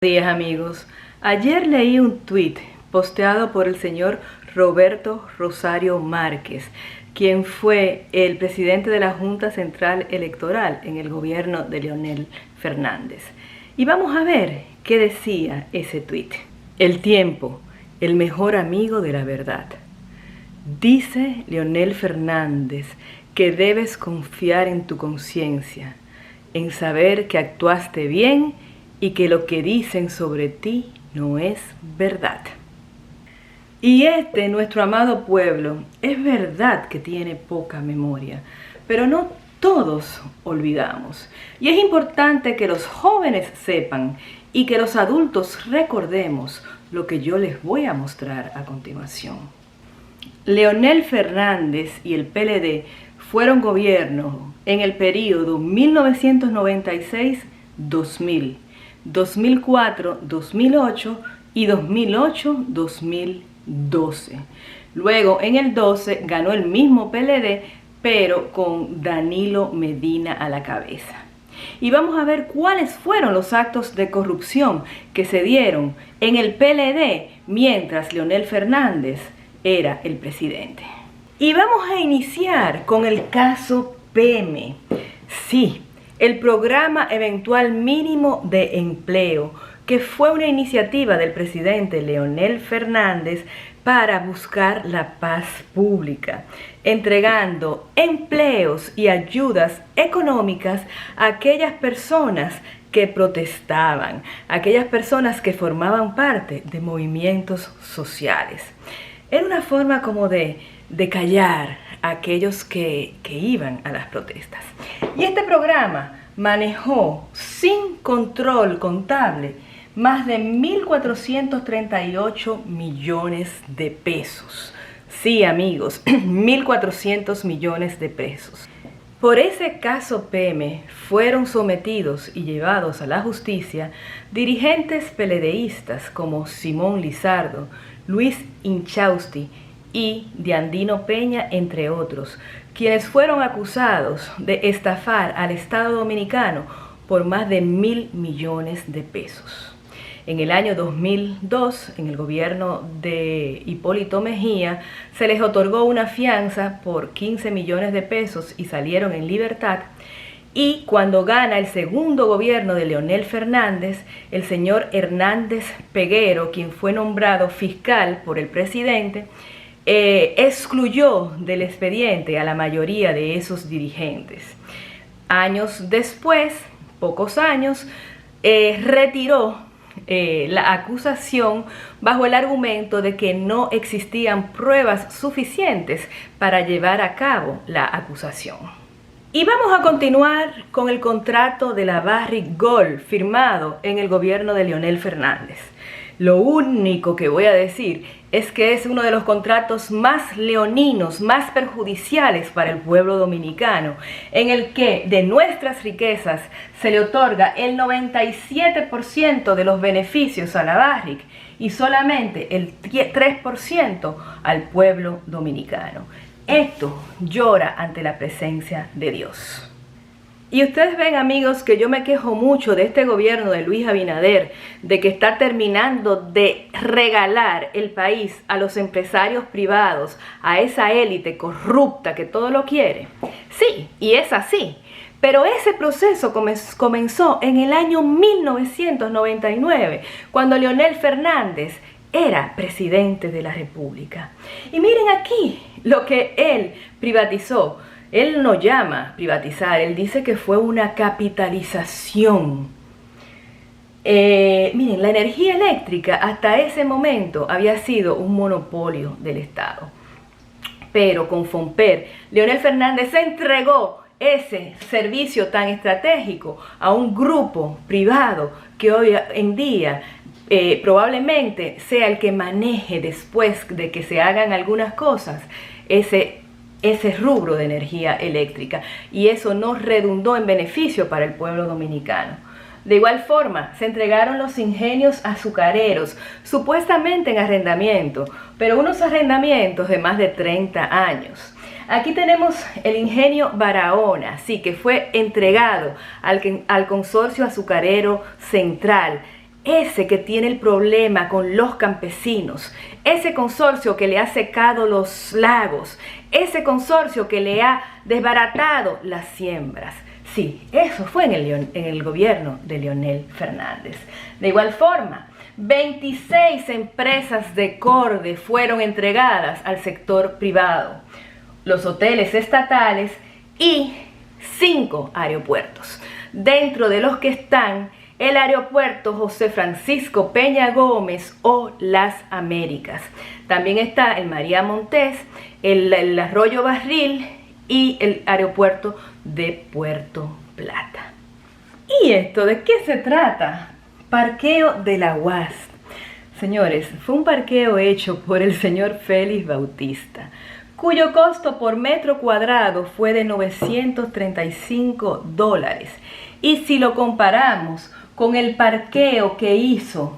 Buenos días amigos. Ayer leí un tuit posteado por el señor Roberto Rosario Márquez, quien fue el presidente de la Junta Central Electoral en el gobierno de Leonel Fernández. Y vamos a ver qué decía ese tuit. El tiempo, el mejor amigo de la verdad. Dice Leonel Fernández que debes confiar en tu conciencia, en saber que actuaste bien y que lo que dicen sobre ti no es verdad. Y nuestro amado pueblo, es verdad que tiene poca memoria, pero no todos olvidamos. Y es importante que los jóvenes sepan y que los adultos recordemos lo que yo les voy a mostrar a continuación. Leonel Fernández y el PLD fueron gobierno en el periodo 1996-2000. 2004-2008 y 2008-2012. Luego en el 12 ganó el mismo PLD, pero con Danilo Medina a la cabeza. Y vamos a ver cuáles fueron los actos de corrupción que se dieron en el PLD mientras Leonel Fernández era el presidente. Y vamos a iniciar con el caso PEME. Sí, el Programa Eventual Mínimo de Empleo, que fue una iniciativa del presidente Leonel Fernández para buscar la paz pública, entregando empleos y ayudas económicas a aquellas personas que protestaban, aquellas personas que formaban parte de movimientos sociales. Era una forma como de callar a aquellos que iban a las protestas. Y este programa manejó sin control contable más de 1.438 millones de pesos. Sí, amigos, 1.400 millones de pesos. Por ese caso PEME fueron sometidos y llevados a la justicia dirigentes peledeístas como Simón Lizardo, Luis Inchausti y Diandino Peña, entre otros, quienes fueron acusados de estafar al Estado Dominicano por más de 1.000 millones de pesos. En el año 2002, en el gobierno de Hipólito Mejía, se les otorgó una fianza por 15 millones de pesos y salieron en libertad. Y cuando gana el segundo gobierno de Leonel Fernández, el señor Hernández Peguero, quien fue nombrado fiscal por el presidente, excluyó del expediente a la mayoría de esos dirigentes. Años después, pocos años, retiró la acusación bajo el argumento de que no existían pruebas suficientes para llevar a cabo la acusación. Y vamos a continuar con el contrato de la Barrick Gold firmado en el gobierno de Leonel Fernández. Lo único que voy a decir es que es uno de los contratos más leoninos, más perjudiciales para el pueblo dominicano, en el que de nuestras riquezas se le otorga el 97% de los beneficios a la Barrick y solamente el 3% al pueblo dominicano. Esto llora ante la presencia de Dios. Y ustedes ven, amigos, que yo me quejo mucho de este gobierno de Luis Abinader, de que está terminando de regalar el país a los empresarios privados, a esa élite corrupta que todo lo quiere. Sí, y es así. Pero ese proceso comenzó en el año 1999, cuando Leonel Fernández era presidente de la República. Y miren aquí lo que él privatizó. Él no llama privatizar, él dice que fue una capitalización. Miren, la energía eléctrica hasta ese momento había sido un monopolio del Estado. Pero con Fomper, Leonel Fernández entregó ese servicio tan estratégico a un grupo privado que hoy en día probablemente sea el que maneje, después de que se hagan algunas cosas, ese rubro de energía eléctrica, y eso no redundó en beneficio para el pueblo dominicano. De igual forma, se entregaron los ingenios azucareros, supuestamente en arrendamiento, pero unos arrendamientos de más de 30 años. Aquí tenemos el ingenio Barahona, sí, que fue entregado al consorcio azucarero central ese que tiene el problema con los campesinos, ese consorcio que le ha secado los lagos, ese consorcio que le ha desbaratado las siembras. Sí, eso fue en el gobierno de Leonel Fernández. De igual forma, 26 empresas de Corde fueron entregadas al sector privado, los hoteles estatales y 5 aeropuertos, dentro de los que están el aeropuerto José Francisco Peña Gómez o Las Américas. También está el María Montés, el Arroyo Barril y el aeropuerto de Puerto Plata. ¿Y esto de qué se trata? Parqueo de la UAS. Señores, fue un parqueo hecho por el señor Félix Bautista, cuyo costo por metro cuadrado fue de $935. Y si lo comparamos con el parqueo que hizo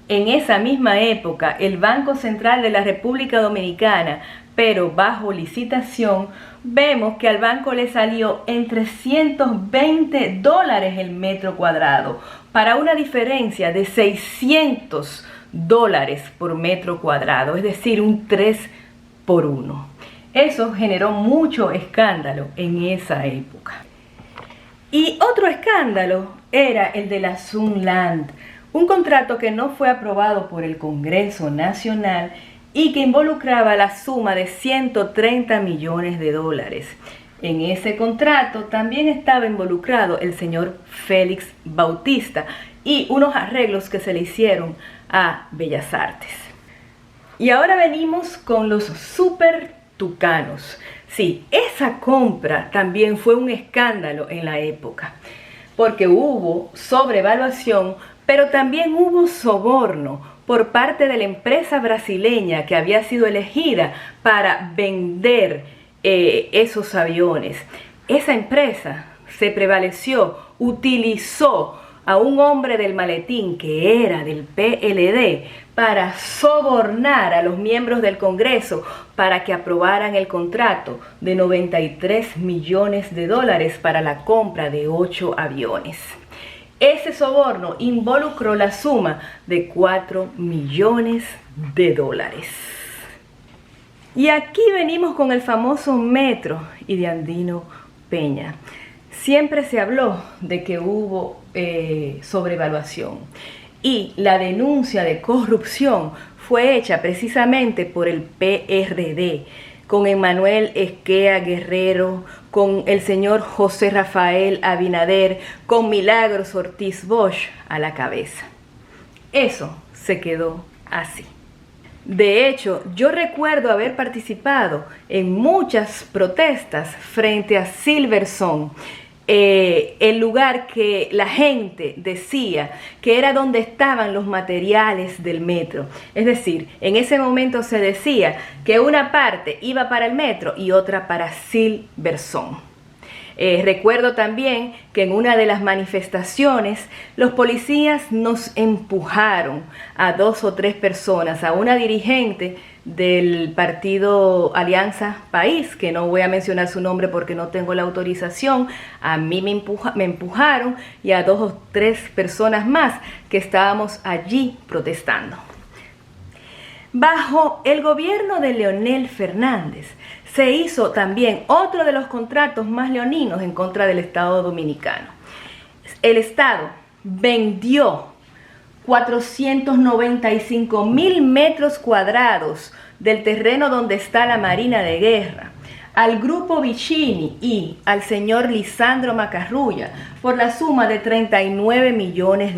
en esa misma época el Banco Central de la República Dominicana, pero bajo licitación, vemos que al banco le salió en $320 el metro cuadrado, para una diferencia de $600 por metro cuadrado, es decir, un 3 por 1. Eso generó mucho escándalo en esa época. Y otro escándalo era el de la Sunland, un contrato que no fue aprobado por el Congreso Nacional y que involucraba la suma de $130 millones. En ese contrato también estaba involucrado el señor Félix Bautista y unos arreglos que se le hicieron a Bellas Artes. Y ahora venimos con los super tucanos. Sí, esa compra también fue un escándalo en la época, porque hubo sobrevaluación, pero también hubo soborno por parte de la empresa brasileña que había sido elegida para vender esos aviones. Esa empresa se prevaleció, utilizó a un hombre del maletín que era del PLD para sobornar a los miembros del Congreso para que aprobaran el contrato de $93 millones para la compra de 8 aviones. Ese soborno involucró la suma de $4 millones. Y aquí venimos con el famoso metro y de Andino Peña. Siempre se habló de que hubo sobrevaluación y la denuncia de corrupción fue hecha precisamente por el PRD, con Emanuel Esquea Guerrero, con el señor José Rafael Abinader, con Milagros Ortiz Bosch a la cabeza. Eso se quedó así. De hecho, yo recuerdo haber participado en muchas protestas frente a Silverson, el lugar que la gente decía que era donde estaban los materiales del metro. Es decir, en ese momento se decía que una parte iba para el metro y otra para Silverson. Recuerdo también que en una de las manifestaciones los policías nos empujaron a 2 o 3 personas, a una dirigente del partido Alianza País, que no voy a mencionar su nombre porque no tengo la autorización. A mí me empujaron y a 2 o 3 personas más que estábamos allí protestando. Bajo el gobierno de Leonel Fernández se hizo también otro de los contratos más leoninos en contra del Estado dominicano. El Estado vendió 495.000 metros cuadrados del terreno donde está la Marina de Guerra al Grupo Vicini y al señor Lisandro Macarrulla por la suma de $39 millones.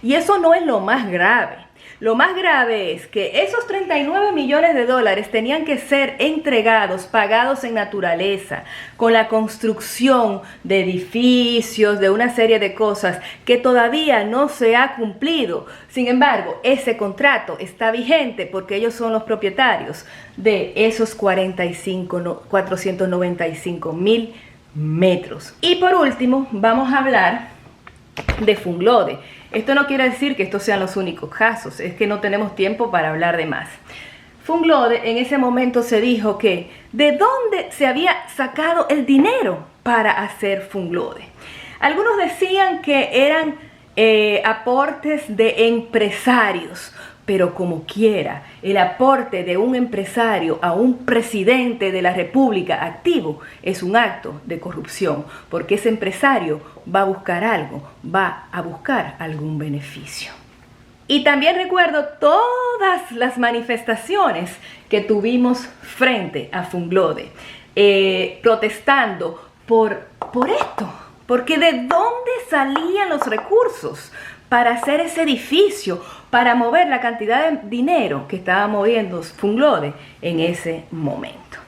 Y eso no es lo más grave. Lo más grave es que esos $39 millones tenían que ser entregados, pagados en naturaleza, con la construcción de edificios, de una serie de cosas que todavía no se ha cumplido. Sin embargo, ese contrato está vigente porque ellos son los propietarios de esos 495.000 metros. Y por último, vamos a hablar de Funglode. Esto no quiere decir que estos sean los únicos casos, es que no tenemos tiempo para hablar de más. Funglode, en ese momento se dijo que ¿de dónde se había sacado el dinero para hacer Funglode? Algunos decían que eran aportes de empresarios, pero como quiera, el aporte de un empresario a un presidente de la República activo es un acto de corrupción, porque ese empresario va a buscar algo, va a buscar algún beneficio. Y también recuerdo todas las manifestaciones que tuvimos frente a Funglode, protestando por esto, porque ¿de dónde salían los recursos para hacer ese edificio, para mover la cantidad de dinero que estaba moviendo Funglode en ese momento?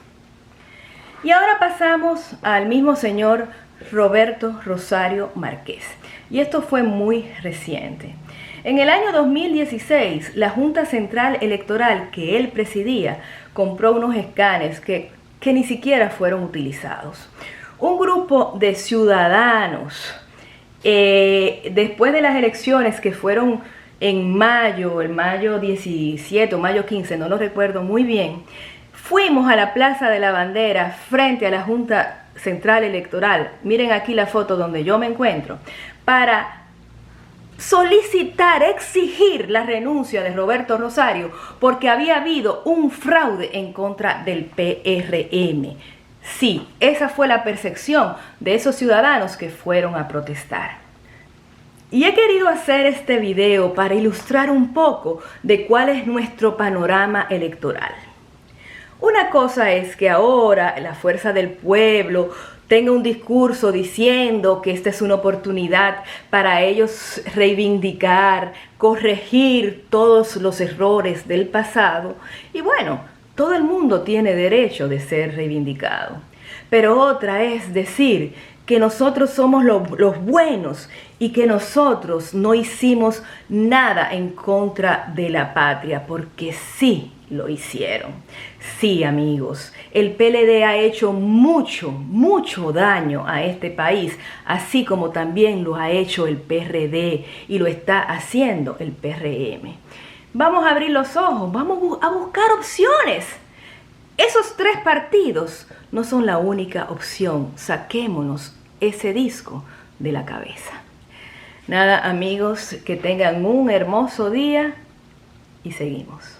Y ahora pasamos al mismo señor Roberto Rosario Márquez. Y esto fue muy reciente. En el año 2016, la Junta Central Electoral que él presidía compró unos escáneres que ni siquiera fueron utilizados. Un grupo de ciudadanos, después de las elecciones que fueron en mayo, el mayo 17 o mayo 15, no lo recuerdo muy bien, fuimos a la Plaza de la Bandera frente a la Junta Central Electoral, miren aquí la foto donde yo me encuentro, para solicitar, exigir la renuncia de Roberto Rosario porque había habido un fraude en contra del PRM. Sí, esa fue la percepción de esos ciudadanos que fueron a protestar. Y he querido hacer este video para ilustrar un poco de cuál es nuestro panorama electoral. Una cosa es que ahora la fuerza del pueblo tenga un discurso diciendo que esta es una oportunidad para ellos reivindicar, corregir todos los errores del pasado. Y bueno, todo el mundo tiene derecho de ser reivindicado. Pero otra es decir que nosotros somos los buenos y que nosotros no hicimos nada en contra de la patria, porque sí lo hicieron. Sí, amigos, el PLD ha hecho mucho daño a este país, así como también lo ha hecho el PRD y lo está haciendo el PRM. Vamos a abrir los ojos, vamos a buscar opciones. Esos tres partidos no son la única opción. Saquémonos ese disco de la cabeza. Nada, amigos, que tengan un hermoso día y seguimos.